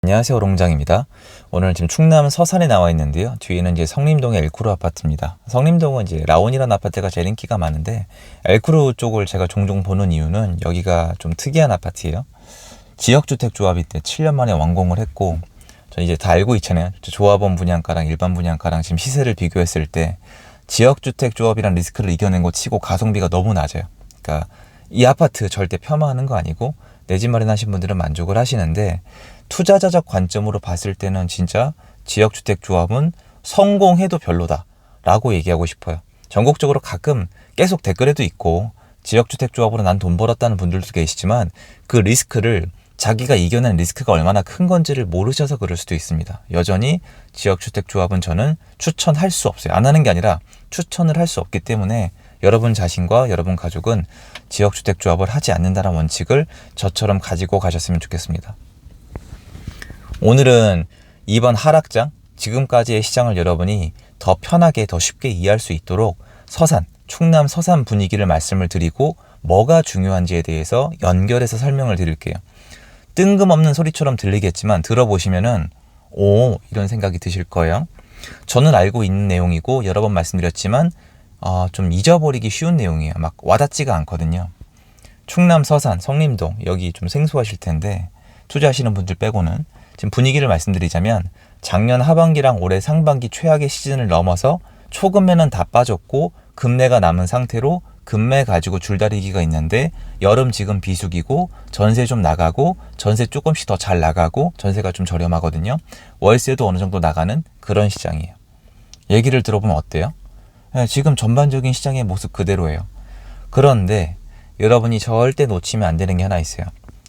안녕하세요, 롱장입니다. 오늘 지금 충남 서산에 나와 있는데요. 뒤에는 이제 성림동의 엘쿠르 아파트입니다. 성림동은 이제 라온이라는 아파트가 제일 인기가 많은데 엘쿠르 쪽을 제가 종종 보는 이유는 여기가 좀 특이한 아파트예요. 지역주택 조합이 때 7년 만에 완공을 했고, 저 이제 다 알고 있잖아요. 조합원 분양가랑 일반 분양가랑 지금 시세를 비교했을 때 지역주택 조합이란 리스크를 이겨낸 거 치고 가성비가 너무 낮아요. 그러니까 이 아파트 절대 폄하하는 거 아니고 내 집 마련하신 분들은 만족을 하시는데, 투자자적 관점으로 봤을 때는 진짜 지역주택 조합은 성공해도 별로다 라고 얘기하고 싶어요. 전국적으로 가끔 계속 댓글에도 있고 지역주택 조합으로 난 돈 벌었다는 분들도 계시지만, 그 리스크를 자기가 이겨낸 리스크가 얼마나 큰 건지를 모르셔서 그럴 수도 있습니다. 여전히 지역주택 조합은 저는 추천할 수 없어요. 안 하는 게 아니라 추천을 할 수 없기 때문에 여러분 자신과 여러분 가족은 지역주택 조합을 하지 않는다는 원칙을 저처럼 가지고 가셨으면 좋겠습니다. 오늘은 이번 하락장, 지금까지의 시장을 여러분이 더 편하게 더 쉽게 이해할 수 있도록 서산, 충남 서산 분위기를 말씀을 드리고 뭐가 중요한지에 대해서 연결해서 설명을 드릴게요. 뜬금없는 소리처럼 들리겠지만 들어보시면은 이런 생각이 드실 거예요. 저는 알고 있는 내용이고 여러 번 말씀드렸지만 좀 잊어버리기 쉬운 내용이에요. 막 와닿지가 않거든요. 충남 서산, 성림동 여기 좀 생소하실 텐데 투자하시는 분들 빼고는 지금 분위기를 말씀드리자면, 작년 하반기랑 올해 상반기 최악의 시즌을 넘어서 초급매는 다 빠졌고 급매가 남은 상태로 급매 가지고 줄다리기가 있는데, 여름 지금 비수기고 전세 좀 나가고 전세 조금씩 더 잘 나가고 전세가 좀 저렴하거든요. 월세도 어느 정도 나가는 그런 시장이에요. 얘기를 들어보면 어때요? 지금 전반적인 시장의 모습 그대로예요. 그런데 여러분이 절대 놓치면 안 되는 게 하나 있어요.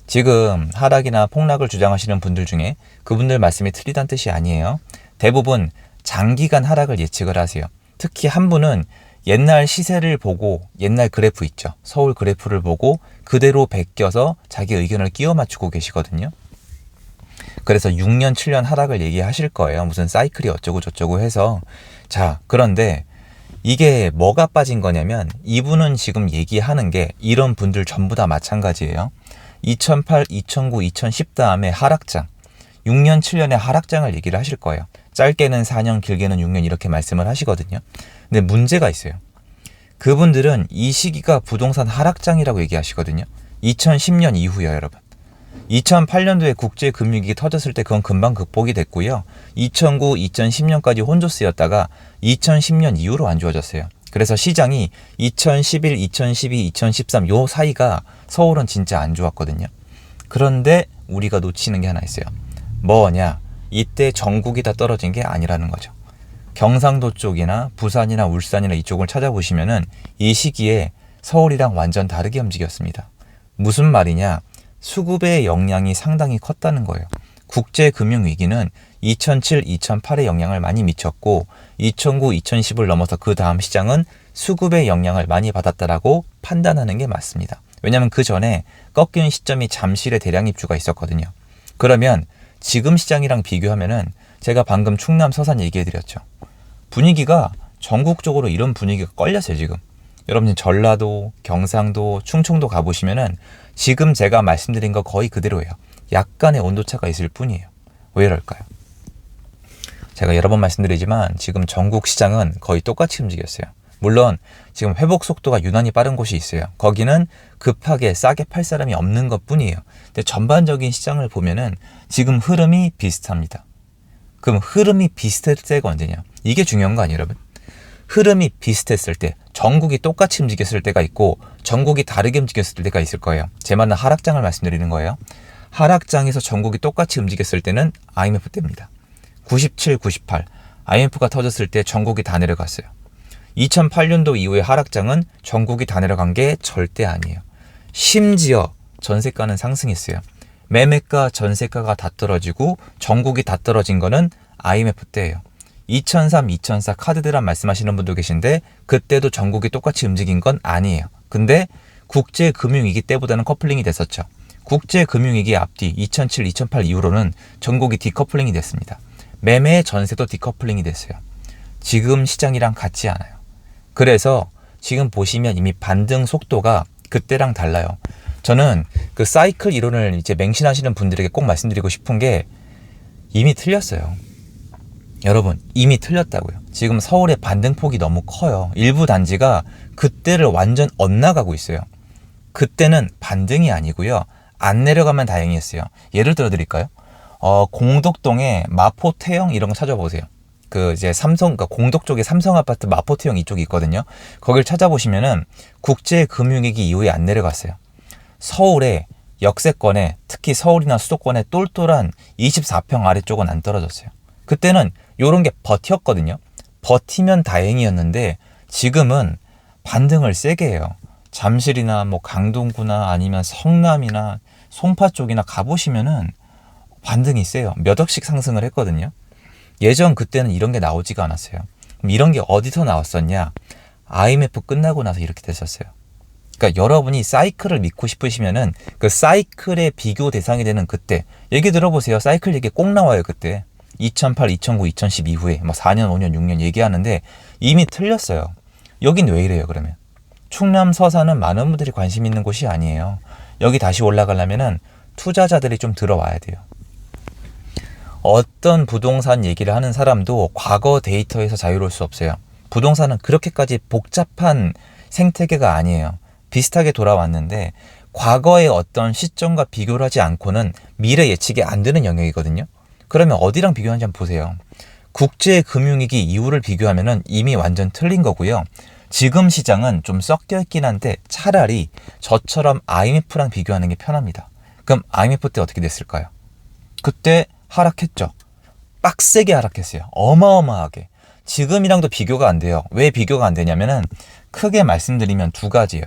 지금 하락이나 폭락을 주장하시는 분들 중에 그분들 말씀이 틀리다는 뜻이 아니에요. 대부분 장기간 하락을 예측을 하세요. 특히 한 분은 옛날 시세를 보고, 옛날 그래프 있죠, 서울 그래프를 보고 그대로 베껴서 자기 의견을 끼워 맞추고 계시거든요. 그래서 6년 7년 하락을 얘기하실 거예요. 무슨 사이클이 어쩌고 저쩌고 해서. 자, 그런데 이게 뭐가 빠진 거냐면, 이분은 지금 얘기하는 게 이런 분들 전부 다 마찬가지예요. 2008, 2009, 2010 다음에 하락장, 6년, 7년의 하락장을 얘기를 하실 거예요. 짧게는 4년, 길게는 6년 이렇게 말씀을 하시거든요. 근데 문제가 있어요. 그분들은 이 시기가 부동산 하락장이라고 얘기하시거든요. 2010년 이후요, 여러분. 2008년도에 국제금융위기 터졌을 때 그건 금방 극복이 됐고요. 2009, 2010년까지 혼조스였다가 2010년 이후로 안 좋아졌어요. 그래서 시장이 2011, 2012, 2013 요 사이가 서울은 진짜 안 좋았거든요. 그런데 우리가 놓치는 게 하나 있어요. 뭐냐? 이때 전국이 다 떨어진 게 아니라는 거죠. 경상도 쪽이나 부산이나 울산이나 이쪽을 찾아보시면은 이 시기에 서울이랑 완전 다르게 움직였습니다. 무슨 말이냐? 수급의 영향이 상당히 컸다는 거예요. 국제금융위기는 2007, 2008의 영향을 많이 미쳤고 2009, 2010을 넘어서 그 다음 시장은 수급의 영향을 많이 받았다라고 판단하는 게 맞습니다. 왜냐하면 그 전에 꺾인 시점이 잠실의 대량 입주가 있었거든요. 그러면 지금 시장이랑 비교하면은 제가 방금 충남 서산 얘기해드렸죠. 분위기가 전국적으로 이런 분위기가 걸렸어요, 지금. 여러분 전라도, 경상도, 충청도 가보시면은 지금 제가 말씀드린 거 거의 그대로예요. 약간의 온도차가 있을 뿐이에요. 왜 이럴까요? 제가 여러 번 말씀드리지만 지금 전국 시장은 거의 똑같이 움직였어요. 물론 지금 회복 속도가 유난히 빠른 곳이 있어요. 거기는 급하게 싸게 팔 사람이 없는 것 뿐이에요. 근데 전반적인 시장을 보면은 지금 흐름이 비슷합니다. 그럼 흐름이 비슷했을 때가 언제냐? 이게 중요한 거 아니에요, 여러분? 흐름이 비슷했을 때, 전국이 똑같이 움직였을 때가 있고 전국이 다르게 움직였을 때가 있을 거예요. 제 말은 하락장을 말씀드리는 거예요. 하락장에서 전국이 똑같이 움직였을 때는 IMF 때입니다. 97, 98 IMF가 터졌을 때 전국이 다 내려갔어요. 2008년도 이후의 하락장은 전국이 다 내려간 게 절대 아니에요. 심지어 전세가는 상승했어요. 매매가, 전세가가 다 떨어지고 전국이 다 떨어진 거는 IMF 때예요. 2003, 2004 카드 대란 말씀하시는 분도 계신데 그때도 전국이 똑같이 움직인 건 아니에요. 근데 국제금융위기 때보다는 커플링이 됐었죠. 국제금융위기 앞뒤 2007, 2008 이후로는 전국이 디커플링이 됐습니다. 매매, 전세도 디커플링이 됐어요. 지금 시장이랑 같지 않아요. 그래서 지금 보시면 이미 반등 속도가 그때랑 달라요. 저는 그 사이클 이론을 이제 맹신하시는 분들에게 꼭 말씀드리고 싶은 게, 이미 틀렸어요. 여러분, 이미 틀렸다고요. 지금 서울의 반등폭이 너무 커요. 일부 단지가 그때를 완전 엇나가고 있어요. 그때는 반등이 아니고요. 안 내려가면 다행이었어요. 예를 들어 드릴까요? 공덕동에 마포 태영 이런 거 찾아보세요. 그 이제 삼성, 그러니까 공덕 쪽에 삼성 아파트 마포 태영 이쪽이 있거든요. 거길 찾아보시면은 국제금융위기 이후에 안 내려갔어요. 서울에 역세권에, 특히 서울이나 수도권에 똘똘한 24평 아래쪽은 안 떨어졌어요. 그때는 요런 게 버텼거든요. 버티면 다행이었는데 지금은 반등을 세게 해요. 잠실이나 뭐 강동구나 아니면 성남이나 송파 쪽이나 가보시면은 반등이 세요. 몇 억씩 상승을 했거든요. 예전 그때는 이런 게 나오지가 않았어요. 그럼 이런 게 어디서 나왔었냐? IMF 끝나고 나서 이렇게 됐었어요. 그러니까 여러분이 사이클을 믿고 싶으시면은 그 사이클의 비교 대상이 되는 그때 얘기 들어보세요. 사이클 얘기 꼭 나와요. 그때 2008, 2009, 2010 이후에 막 4년, 5년, 6년 얘기하는데 이미 틀렸어요. 여긴 왜 이래요? 그러면 충남 서산은 많은 분들이 관심 있는 곳이 아니에요. 여기 다시 올라가려면은 투자자들이 좀 들어와야 돼요. 어떤 부동산 얘기를 하는 사람도 과거 데이터에서 자유로울 수 없어요. 부동산은 그렇게까지 복잡한 생태계가 아니에요. 비슷하게 돌아왔는데 과거의 어떤 시점과 비교를 하지 않고는 미래 예측이 안 되는 영역이거든요. 그러면 어디랑 비교하는지 한번 보세요. 국제금융위기 이후를 비교하면은 이미 완전 틀린 거고요. 지금 시장은 좀 섞여 있긴 한데 차라리 저처럼 IMF랑 비교하는 게 편합니다. 그럼 IMF 때 어떻게 됐을까요? 그때 하락했죠. 빡세게 하락했어요. 어마어마하게. 지금이랑도 비교가 안 돼요. 왜 비교가 안 되냐면은 크게 말씀드리면 두 가지예요.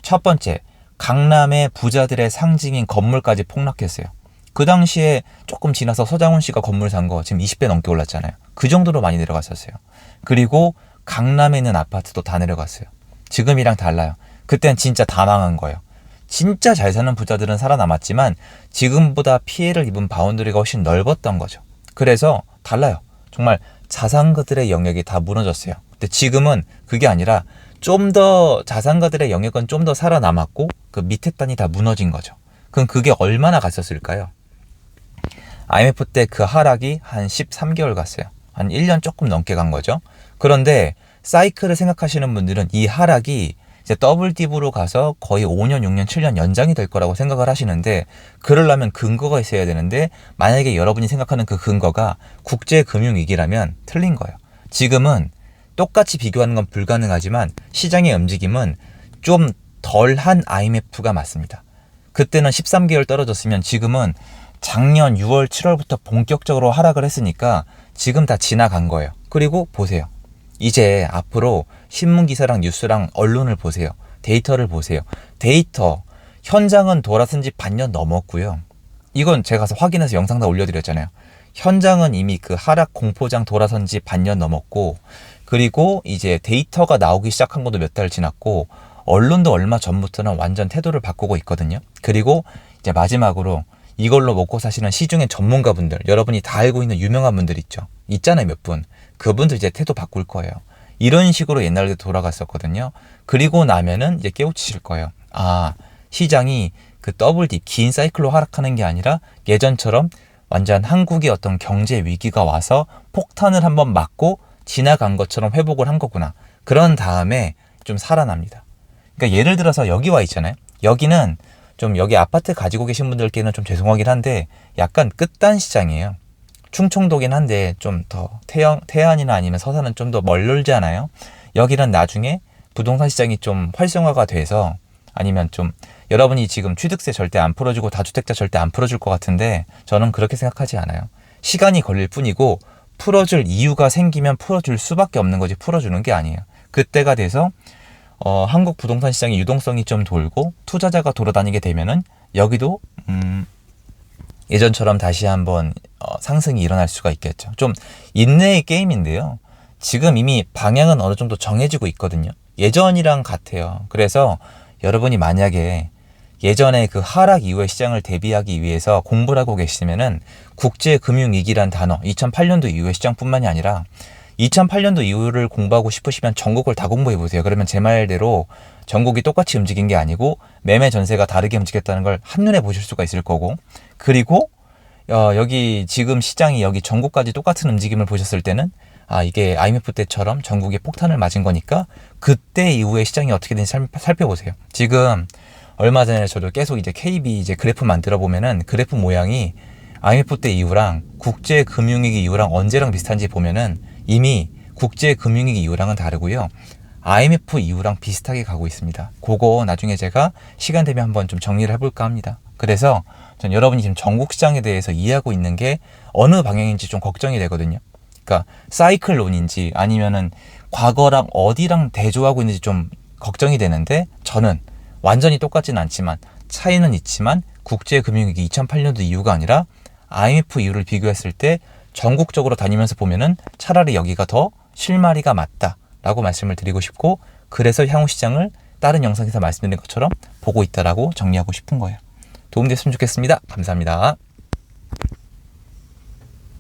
첫 번째, 강남의 부자들의 상징인 건물까지 폭락했어요. 그 당시에 조금 지나서 서장훈 씨가 건물 산 거 지금 20배 넘게 올랐잖아요. 그 정도로 많이 내려갔었어요. 그리고 강남에 있는 아파트도 다 내려갔어요. 지금이랑 달라요. 그땐 진짜 다 망한 거예요. 진짜 잘 사는 부자들은 살아남았지만 지금보다 피해를 입은 바운더리가 훨씬 넓었던 거죠. 그래서 달라요. 정말 자산가들의 영역이 다 무너졌어요. 근데 지금은 그게 아니라 좀 더 자산가들의 영역은 좀 더 살아남았고 그 밑에 단이 다 무너진 거죠. 그럼 그게 얼마나 갔었을까요? IMF 때 그 하락이 한 13개월 갔어요. 한 1년 조금 넘게 간 거죠. 그런데 사이클을 생각하시는 분들은 이 하락이 이제 더블 딥으로 가서 거의 5년, 6년, 7년 연장이 될 거라고 생각을 하시는데 그러려면 근거가 있어야 되는데 만약에 여러분이 생각하는 그 근거가 국제금융위기라면 틀린 거예요. 지금은 똑같이 비교하는 건 불가능하지만 시장의 움직임은 좀 덜한 IMF가 맞습니다. 그때는 13개월 떨어졌으면 지금은 작년 6월, 7월부터 본격적으로 하락을 했으니까 지금 다 지나간 거예요. 그리고 보세요. 이제 앞으로 신문기사랑 뉴스랑 언론을 보세요. 데이터를 보세요. 데이터, 현장은 돌아선 지 반년 넘었고요. 이건 제가 가서 확인해서 영상 다 올려드렸잖아요. 현장은 이미 그 하락 공포장 돌아선 지 반년 넘었고 그리고 이제 데이터가 나오기 시작한 것도 몇 달 지났고 언론도 얼마 전부터는 완전 태도를 바꾸고 있거든요. 그리고 이제 마지막으로 이걸로 먹고 사시는 시중의 전문가분들, 여러분이 다 알고 있는 유명한 분들 있잖아요, 몇 분. 그분들 이제 태도 바꿀 거예요. 이런 식으로 옛날에 돌아갔었거든요. 그리고 나면은 이제 깨우치실 거예요. 아, 시장이 그 더블딥 긴 사이클로 하락하는 게 아니라 예전처럼 완전 한국의 어떤 경제 위기가 와서 폭탄을 한번 맞고 지나간 것처럼 회복을 한 거구나. 그런 다음에 좀 살아납니다. 그러니까 예를 들어서 여기 와 있잖아요. 여기는 좀 여기 아파트 가지고 계신 분들께는 좀 죄송하긴 한데 약간 끝단 시장이에요. 충청도긴 한데 좀 더 태안이나 아니면 서산은 좀 더 멀잖아요. 여기는 나중에 부동산 시장이 좀 활성화가 돼서 아니면 좀 여러분이 지금 취득세 절대 안 풀어주고 다주택자 절대 안 풀어줄 것 같은데 저는 그렇게 생각하지 않아요. 시간이 걸릴 뿐이고 풀어줄 이유가 생기면 풀어줄 수밖에 없는 거지 풀어주는 게 아니에요. 그때가 돼서 한국 부동산 시장의 유동성이 좀 돌고 투자자가 돌아다니게 되면은 여기도 예전처럼 다시 한번 상승이 일어날 수가 있겠죠. 좀 인내의 게임인데요. 지금 이미 방향은 어느 정도 정해지고 있거든요. 예전이랑 같아요. 그래서 여러분이 만약에 예전에 그 하락 이후의 시장을 대비하기 위해서 공부를 하고 계시면은 국제금융위기란 단어 2008년도 이후의 시장뿐만이 아니라 2008년도 이후를 공부하고 싶으시면 전국을 다 공부해 보세요. 그러면 제 말대로 전국이 똑같이 움직인 게 아니고 매매 전세가 다르게 움직였다는 걸 한눈에 보실 수가 있을 거고 그리고 여기 지금 시장이 여기 전국까지 똑같은 움직임을 보셨을 때는 이게 IMF 때처럼 전국에 폭탄을 맞은 거니까 그때 이후에 시장이 어떻게 되는지 살펴보세요. 지금 얼마 전에 저도 계속 이제 KB 이제 그래프 만들어 보면은 그래프 모양이 IMF 때 이후랑 국제금융위기 이후랑 언제랑 비슷한지 보면은 이미 국제금융위기 이후랑은 다르고요. IMF 이후랑 비슷하게 가고 있습니다. 그거 나중에 제가 시간 되면 한번 좀 정리를 해볼까 합니다. 그래서 전 여러분이 지금 전국 시장에 대해서 이해하고 있는 게 어느 방향인지 좀 걱정이 되거든요. 그러니까 사이클론인지 아니면은 과거랑 어디랑 대조하고 있는지 좀 걱정이 되는데, 저는 완전히 똑같지는 않지만 차이는 있지만 국제금융위기 2008년도 이후가 아니라 IMF 이후를 비교했을 때 전국적으로 다니면서 보면은 차라리 여기가 더 실마리가 맞다라고 말씀을 드리고 싶고, 그래서 향후 시장을 다른 영상에서 말씀드린 것처럼 보고 있다라고 정리하고 싶은 거예요. 도움됐으면 좋겠습니다. 감사합니다.